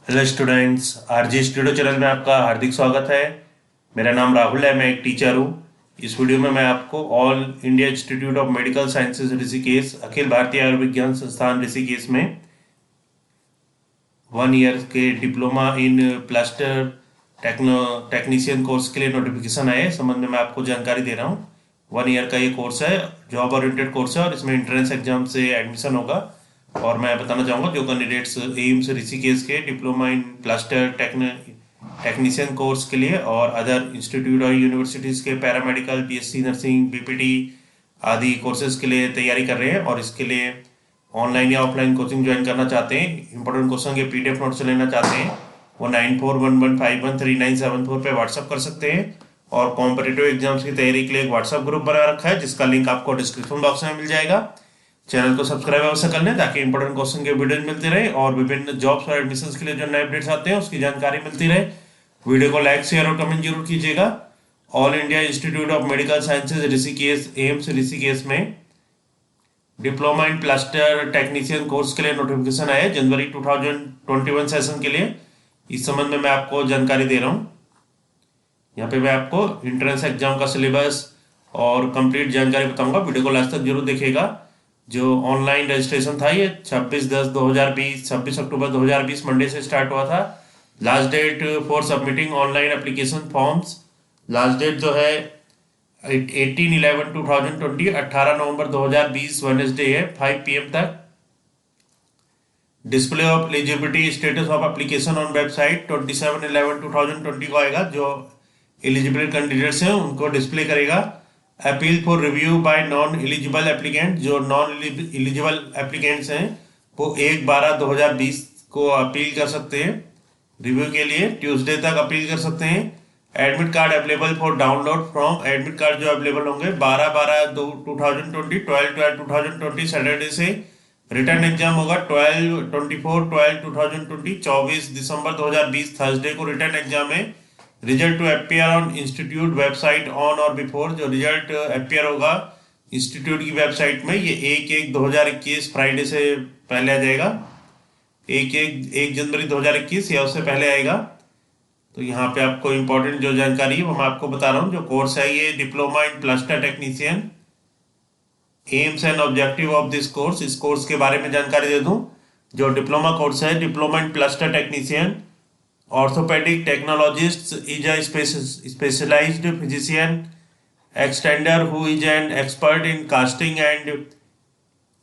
Hello students, RG studio channel में आपका हार्दिक स्वागत है। मेरा नाम राहुल है, मैं एक टीचर हूँ। इस वीडियो में मैं आपको All India Institute of Medical Sciences Rishikesh, Akhil Bharatiya Ayurvigyan Sansthan Rishikesh में 1 ईयर के diploma in plaster technician course के लिए नोटिफिकेशन आए, इस संबंध में मैं आपको जानकारी दे रहा हूँ। 1 ईयर का ये कोर्स है, जॉब ओरिएंटेड कोर्स है और इसमें एंट्रेंस एग्जाम से एडमिशन होगा। और मैं बताना चाहूँगा जो कैंडिडेट्स एम्स ऋषिकेश के diploma in plaster technician course के लिए और अदर इंस्टीट्यूट और यूनिवर्सिटीज़ के पैरामेडिकल, बीएससी नर्सिंग, बीपीटी आदि कोर्सेज के लिए तैयारी कर रहे हैं और इसके लिए ऑनलाइन या ऑफलाइन कोचिंग ज्वाइन करना चाहते हैं, इंपॉर्टेंट क्वेश्चन के पीडीएफ नोट से लेना चाहते हैं, वो 9411513974 पे व्हाट्सअप कर सकते हैं। और कॉम्पिटिटिव एग्जाम्स की तैयारी के लिए एक व्हाट्सअप ग्रुप बना रखा है, जिसका लिंक आपको डिस्क्रिप्शन बॉक्स में मिल जाएगा। चैनल को सब्सक्राइब अवश्य कर लें ताकि इंपॉर्टेंट क्वेश्चन के वीडियो मिलते रहे और विभिन्न जॉब्स और एडमिशंस के लिए जो नए अपडेट्स आते हैं उसकी जानकारी मिलती रहे। वीडियो को लाइक, शेयर और कमेंट जरूर कीजिएगा। All India Institute of Medical Sciences Rishikesh, AIIMS Rishikesh में diploma in plaster technician course के लिए नोटिफिकेशन आया है जनवरी 2021 सेशन के लिए। इस संबंध में मैं आपको जानकारी दे रहा हूँ। यहाँ पे मैं आपको इंट्रेंस एग्जाम का सिलेबस और कंप्लीट जानकारी बताऊंगा, वीडियो को लास्ट तक जरूर देखिएगा। जो ऑनलाइन रजिस्ट्रेशन था ये 26/10/2020, 26 अक्टूबर 2020 मंडे से स्टार्ट हुआ था। Last date for submitting online application forms, last date जो है 18/11/2020, 18 नवंबर 2020 वेडनेसडे है, 5 PM तक। Display of eligibility status of application on website 27/11/2020 को आएगा। जो एलिजिबल कैंडिडेट्स हैं उनको डिस्प्ले करेगा। Appeal for review bye non eligible applicant, जो नॉन एलिजिबल एप्लीकेंट्स हैं वो 1/12/2020 को अपील कर सकते हैं रिव्यू के लिए, ट्यूसडे तक अपील कर सकते हैं। Admit card available for download from, admit card जो अवेलेबल होंगे 12/12/2020, 12/12/2020 सैटरडे से। रिटर्न एग्जाम होगा 12/24/12/2020, 24 दिसंबर 2020 थर्सडे को रिटर्न एग्जाम है। Result to appear on institute website on और बिफोर, जो रिजल्ट अपियर होगा इंस्टीट्यूट की वेबसाइट में ये 1/1/2021 फ्राइडे से पहले आ जाएगा। 1 जनवरी 2021 या उससे पहले आएगा। तो यहाँ पे आपको इम्पोर्टेंट जो जानकारी है वो मैं आपको बता रहा हूँ। जो कोर्स है ये diploma in plaster technician, AIIMS and objective of this course, इस कोर्स के बारे में जानकारी दे दूं। जो डिप्लोमा कोर्स है, diploma in plaster technician orthopedic technologist is a specialised physician extender who is an expert in casting and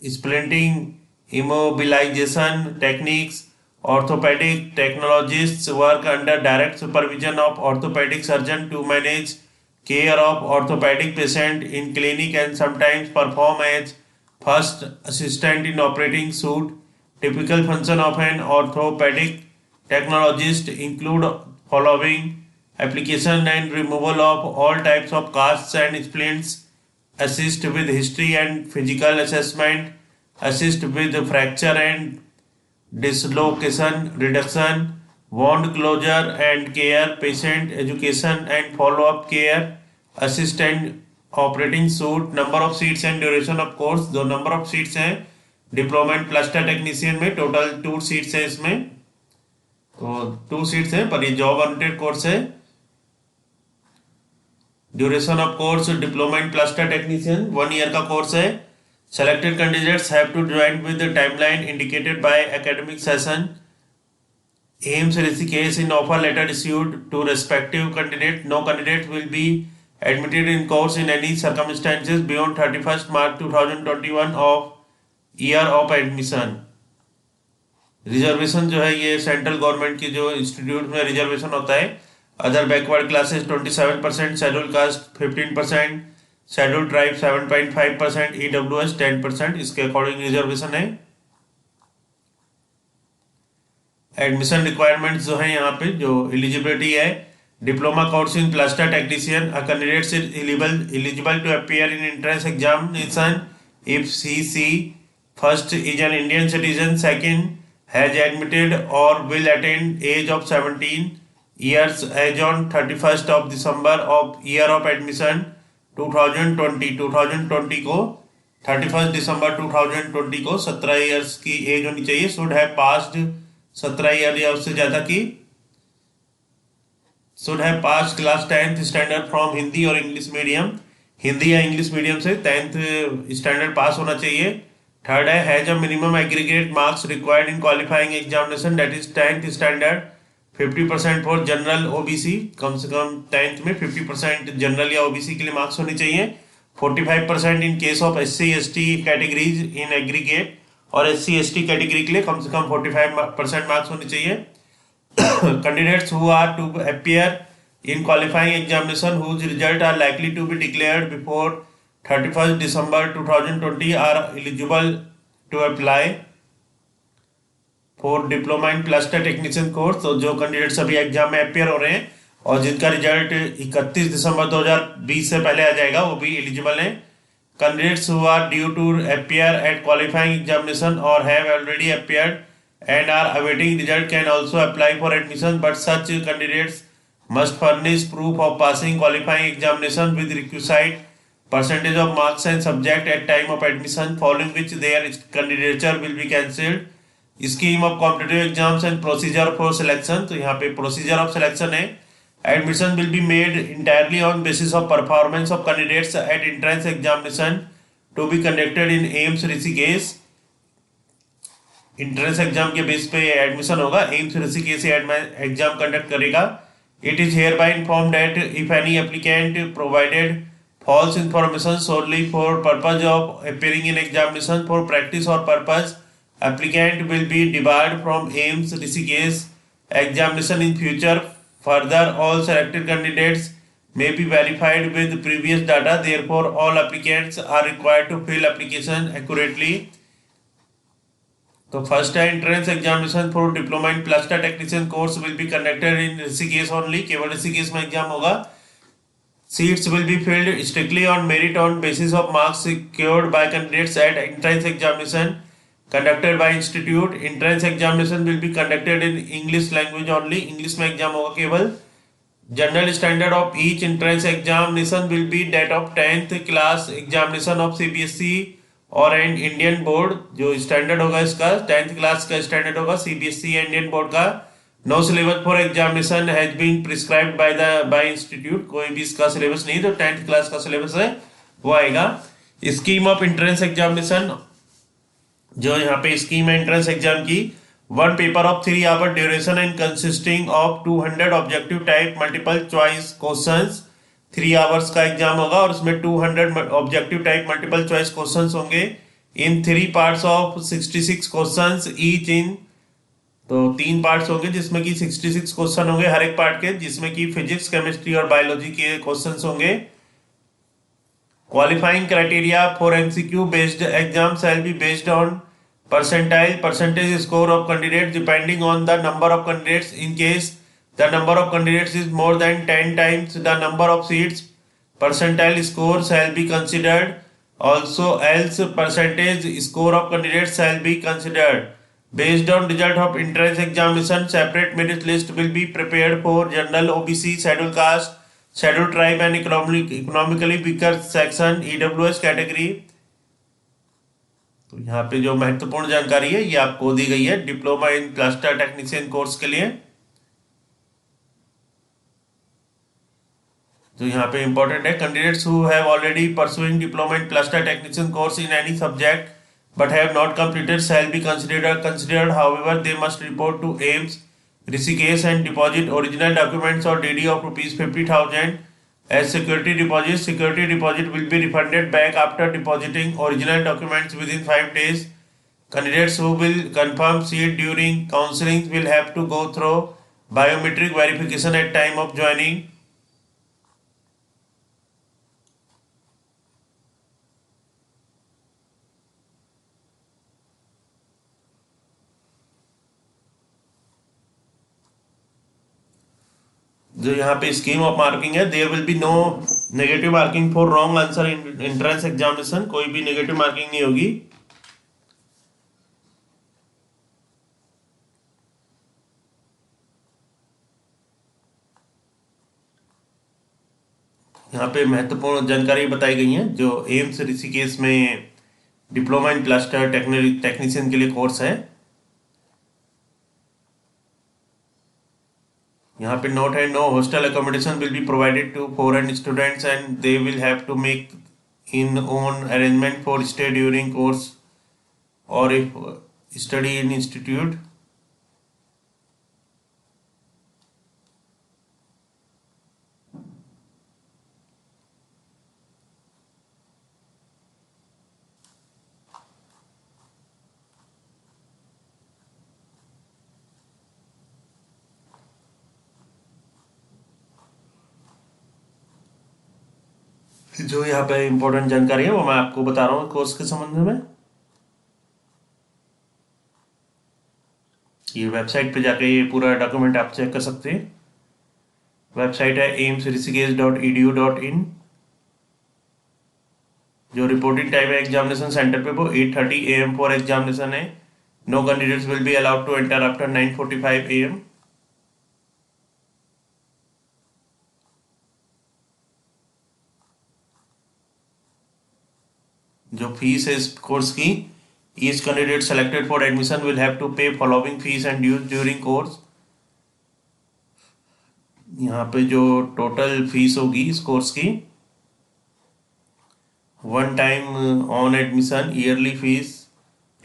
splinting immobilization techniques. Orthopedic technologists work under direct supervision of orthopedic surgeon to manage care of orthopedic patient in clinic and sometimes perform as first assistant in operating suit. Typical function of an orthopedic technologist include following: application and removal of all types of casts and splints, assist with history and physical assessment, assist with fracture and dislocation reduction, wound closure and care, patient education and follow-up care, assist and operating suit. Number of seats and duration of course, दो number of seats हैं diploma in plaster technician में, total 2 seats हैं इसमें, तो 2 seats हैं पर ये job oriented course है। Duration of course diploma in plaster technician 1 year का कोर्स है। Selected candidates have to join with the timeline indicated by academic session. AIIMS Rishikesh in offer letter issued to respective candidate. No candidate will be admitted in course in any circumstances beyond 31st March 2021 of year of admission. Reservation जो है ये central government की जो institute में reservation होता है। Other backward classes 27%, schedule caste 15%, schedule tribe 7.5%, EWS 10%, इसके according reservation है। एडमिशन रिक्वायरमेंट्स जो है यहाँ पे जो एलिजिबिलिटी है, diploma course in plaster technician, a candidate is eligible to appear in entrance examination if he first is an Indian citizen, second has admitted or will attain age of 17 years as on 31st of December of year of admission 2020 को 31 दिसंबर 2020 को 17 years की as होनी चाहिए। Should have passed 17 year या उससे ज्यादा की, should have pass class 10th standard from Hindi और इंग्लिश मीडियम, हिंदी या इंग्लिश मीडियम से 10th स्टैंडर्ड पास होना चाहिए। थर्ड है has a minimum aggregate marks required in qualifying examination that is 10th standard 50% for general OBC, कम से कम 10th में 50% जनरल या ओबीसी के लिए मार्क्स होने चाहिए। 45% in case of SC ST categories in aggregate, और SC ST कैटेगरी के लिए कम से कम 45% मार्क्स होने चाहिए। Candidates who are to appear in qualifying examination whose result are likely to be declared before 31st December 2020 are eligible to apply for diploma in cluster technician course। तो जो candidates अभी exam में appear हो रहे हैं और जिनका result 31 दिसंबर 2020 से पहले आ जाएगा वो भी एलिजिबल हैं। Candidates who are due to appear at qualifying examination or have already appeared and are awaiting result can also apply for admission, but such candidates must furnish proof of passing qualifying examination with requisite percentage of marks and subject at time of admission, following which their candidature will be cancelled। Scheme of competitive exams and procedure for selection। तो यहाँ पे procedure of selection है, admission will be made entirely on basis of performance of candidates at entrance examination to be conducted in AIIMS Rishikesh. Entrance exam के base पे admission होगा, AIIMS Rishikesh exam conduct करेगा। It is hereby inform that if any applicant provided false information solely for purpose of appearing in examination for practice और purpose, applicant will be debarred from AIIMS Rishikesh examination in future. Further all selected candidates may be verified with previous data, therefore all applicants are required to fill application accurately। तो first है entrance examination for diploma in plaster technician course will be conducted in Rishikesh only, केवल ऋषिकेश में exam होगा। Seats will be filled strictly on merit on basis of marks secured by candidates at entrance examination conducted by institute. Entrance examination will be conducted in English language only, English में exam होगा केवल। General standard of each entrance examination will be that of 10th class examination of CBSE और and Indian board. जो standard होगा इसका 10th class का standard होगा CBSE Indian board का। No syllabus for examination has been prescribed by institute, कोई भी इसका सिलेबस नहीं, तो 10th क्लास का सिलेबस है वो आएगा। स्कीम ऑफ एंट्रेंस एग्जामिनेशन, जो यहाँ पे स्कीम है एंट्रेंस एग्जाम की, 1 paper of 3 hour duration and consisting of 200 objective type multiple choice questions. 3 hours का एग्जाम होगा और उसमें 200 objective type multiple choice questions होंगे in 3 parts of 66 questions each in. तो 3 पार्ट्स होंगे जिसमें कि 66 क्वेश्चन होंगे हर एक पार्ट के, जिसमें कि फिजिक्स केमिस्ट्री और बायोलॉजी के क्वेश्चंस होंगे। Qualifying criteria for MCQ based exam shall be based on percentage score of candidates depending on the number of candidates। in case the number of candidates is more than 10 times the number of seats, percentile score shall be considered also, else percentage score of candidates shall be considered। based on result of entrance examination separate merit list will be prepared for general, OBC, scheduled caste, scheduled tribe and economically weaker section EWS category। तो यहाँ पे जो महत्वपूर्ण जानकारी है ये आपको दी गई है diploma in plaster technician course के लिए। जो यहाँ पे इंपॉर्टेंट है, candidates who have already pursuing diploma in plaster technician course in any subject but have not completed shall be considered however they must report to AIIMS Rishikesh and deposit original documents और DD of ₹50,000 as security deposit। security deposit will be refunded back after depositing original documents within 5 days। candidates who will confirm seat during counseling will have to go through biometric verification at time of joining। जो यहाँ पे scheme of marking है, there will be no negative marking for wrong answer in entrance examination, कोई भी negative marking नहीं होगी। यहाँ पे महत्वपूर्ण जानकारी बताई गई है जो एम्स ऋषिकेश में डिप्लोमा इन प्लास्टर टेक्नीशियन के लिए कोर्स है। यहाँ पे नोट है, no hostel accommodation will be provided to foreign students and they will have to make in own arrangement for stay during course और इफ स्टडी इन इंस्टीट्यूट। जो यहाँ पे इंपॉर्टेंट जानकारी है वो मैं आपको बता रहा हूँ कोर्स के संबंध में। ये वेबसाइट पे जाके ये पूरा डॉक्यूमेंट आप चेक कर सकते हैं। वेबसाइट है aimsrishikesh.edu.in। जो रिपोर्टिंग टाइम है एग्जामिनेशन सेंटर पे वो 8:30 AM फॉर एग्जामिनेशन है। No candidates will be allowed to enter after 9:45 AM। जो फीस है इस कोर्स की, each candidate selected for admission will have to pay following fees and dues during course. यहाँ पे जो टोटल फीस होगी इस कोर्स की, one time on admission yearly fees,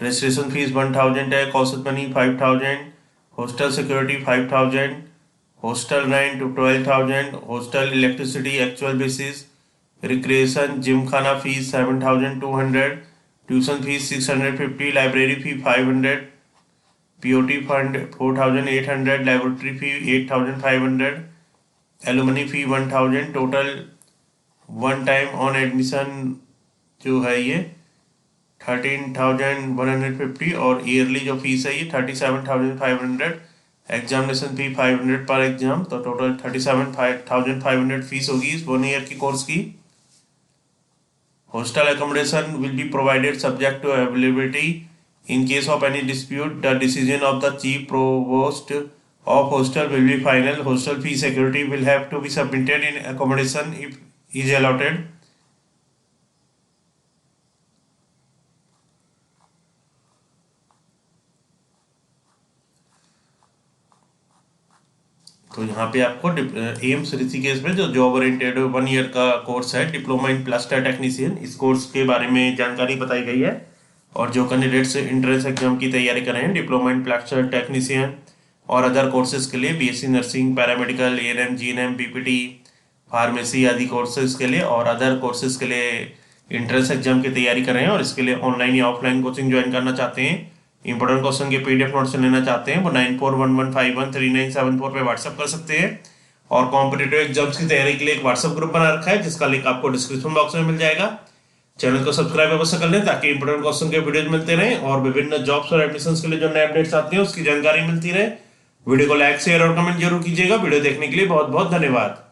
registration fees 1000 है, cost money 5000, hostel security 5000, hostel rent 12000, hostel electricity actual basis, recreation gym खाना fees 7200, tuition fees 650, library fee 500, POT fund 4800, laboratory fee 8500, alumni fee 1000। Total one time on admission जो है ये 13,150 और yearly जो fees है ये 37,500। Examination फी 500 पर exam, तो टोटल 37,500 फीस होगी इस 1 ईयर की कोर्स की। Hostel accommodation will be provided subject to availability. In case of any dispute, the decision of the chief provost of hostel will be final. Hostel fee security will have to be submitted in accommodation if is allotted. तो यहाँ पे आपको AIIMS Rishikesh में जो job oriented 1 year का course है diploma in plaster technician, इस course के बारे में जानकारी बताई गई है। और जो कैंडिडेट्स एंट्रेंस एग्जाम की तैयारी कर रहे हैं डिप्लोमा इन प्लास्टर टेक्नीशियन और अदर कोर्सेज के लिए, BSc nursing, paramedical, ANM, GNM, BPT, pharmacy आदि कोर्सेज के लिए और अदर कोर्सेज के लिए एंट्रेंस एग्जाम की तैयारी कर रहे हैं और इसके लिए ऑनलाइन या ऑफलाइन कोचिंग ज्वाइन करना चाहते हैं, इंपॉर्टेंट क्वेश्चन के पीडीएफ नोट्स लेना चाहते हैं, वो 9411513974 पे व्हाट्सअप कर सकते हैं। और कॉम्पिटिटिव एग्जाम्स की तैयारी के लिए एक व्हाट्सअप ग्रुप बना रखा है जिसका लिंक आपको डिस्क्रिप्शन बॉक्स में मिल जाएगा। चैनल को सब्सक्राइब अवश्य कर लें ताकि इंपॉर्टेंट क्वेश्चन के वीडियोज मिलते रहें और विभिन्न जॉब्स और एडमिशंस के लिए जो नए अपडेट्स आते हैं उसकी जानकारी मिलती रहे। वीडियो को लाइक, शेयर और कमेंट जरूर कीजिएगा। वीडियो देखने के लिए बहुत बहुत धन्यवाद।